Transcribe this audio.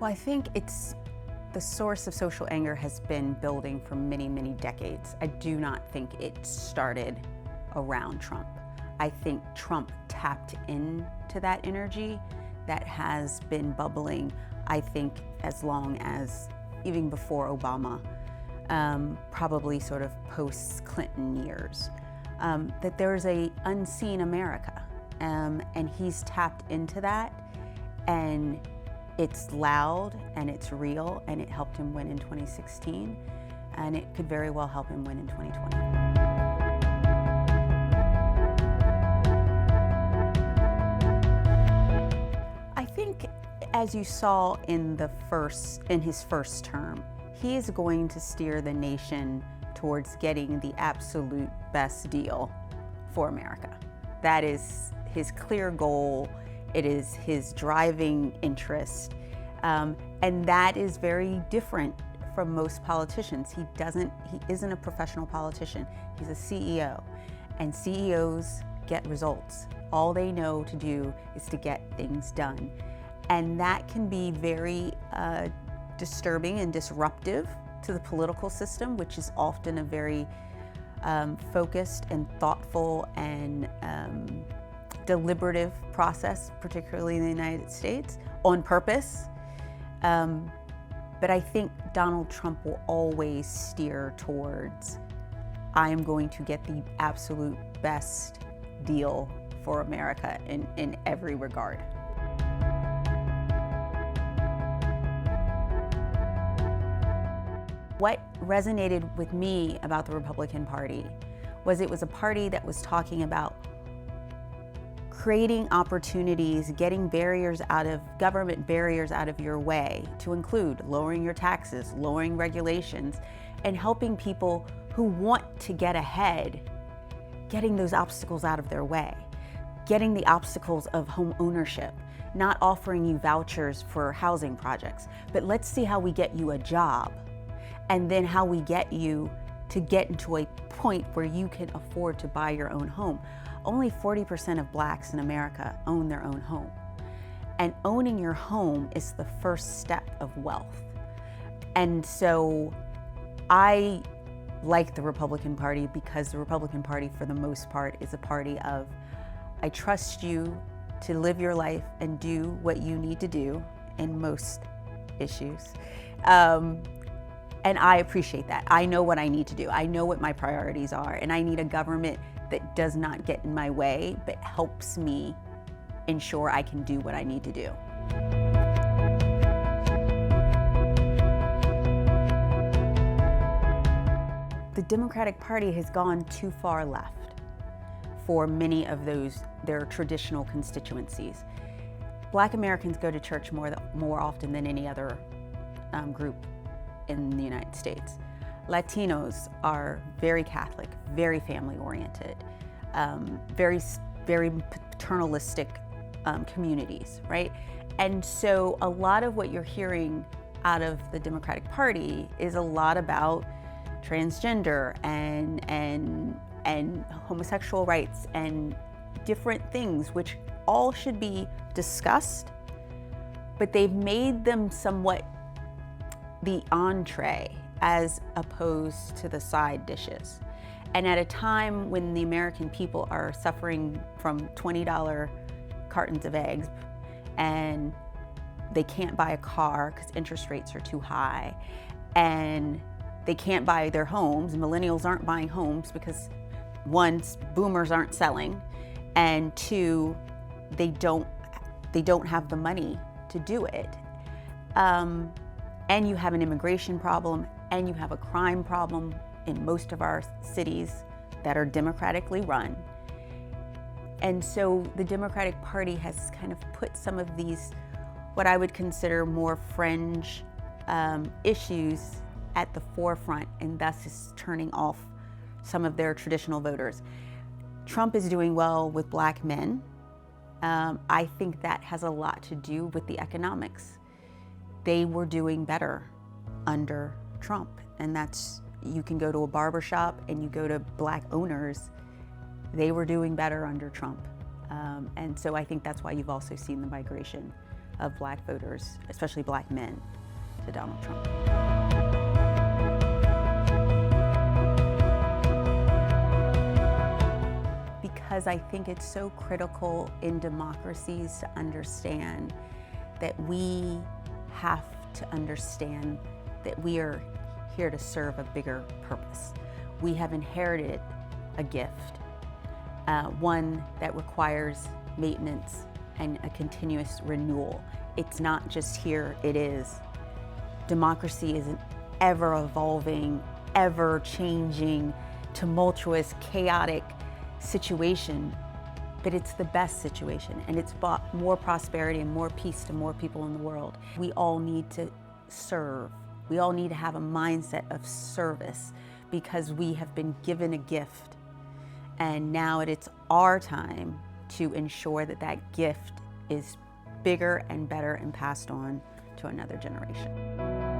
Well, I think the source of social anger has been building for many, many decades. I do not think it started around Trump. I think Trump tapped into that energy that has been bubbling, I think, as long as even before Obama, probably sort of post-Clinton years, that there's a unseen America, and he's tapped into that, and it's loud and it's real, and it helped him win in 2016, and it could very well help him win in 2020. I think, as you saw in his first term, he is going to steer the nation towards getting the absolute best deal for America. That is his clear goal. It is his driving interest. And that is very different from most politicians. He isn't a professional politician. He's a CEO. And CEOs get results. All they know to do is to get things done. And that can be very disturbing and disruptive to the political system, which is often a very focused and thoughtful and deliberative process, particularly in the United States, on purpose. But I think Donald Trump will always steer towards, I am going to get the absolute best deal for America in every regard. What resonated with me about the Republican Party was it was a party that was talking about creating opportunities, getting government barriers out of your way, to include lowering your taxes, lowering regulations, and helping people who want to get ahead, getting those obstacles out of their way, getting the obstacles of home ownership, not offering you vouchers for housing projects, but let's see how we get you a job, and then how we get you to get into a point where you can afford to buy your own home. Only 40% of Blacks in America own their own home. And owning your home is the first step of wealth. And so I like the Republican Party because the Republican Party, for the most part, is a party of, I trust you to live your life and do what you need to do in most issues. And I appreciate that. I know what I need to do. I know what my priorities are, and I need a government that does not get in my way, but helps me ensure I can do what I need to do. The Democratic Party has gone too far left for many of their traditional constituencies. Black Americans go to church more often than any other group in the United States. Latinos are very Catholic, very family-oriented, very paternalistic communities, right? And so a lot of what you're hearing out of the Democratic Party is a lot about transgender and homosexual rights and different things, which all should be discussed, but they've made them somewhat the entree as opposed to the side dishes. And at a time when the American people are suffering from $20 cartons of eggs, and they can't buy a car because interest rates are too high, and they can't buy their homes, millennials aren't buying homes because, one, boomers aren't selling, and two, they don't have the money to do it. And you have an immigration problem, and you have a crime problem in most of our cities that are democratically run. And so the Democratic Party has kind of put some of these, what I would consider more fringe issues at the forefront, and thus is turning off some of their traditional voters. Trump is doing well with Black men. I think that has a lot to do with the economics. They were doing better under Trump, and that's, you can go to a barbershop and you go to Black owners, they were doing better under Trump. And so I think that's why you've also seen the migration of Black voters, especially Black men, to Donald Trump. Because I think it's so critical in democracies to understand that we have to understand that we are here to serve a bigger purpose. We have inherited a gift, one that requires maintenance and a continuous renewal. It's not just here, it is. Democracy is an ever-evolving, ever-changing, tumultuous, chaotic situation, but it's the best situation, and it's brought more prosperity and more peace to more people in the world. We all need to serve. We all need to have a mindset of service because we have been given a gift, and now it's our time to ensure that that gift is bigger and better and passed on to another generation.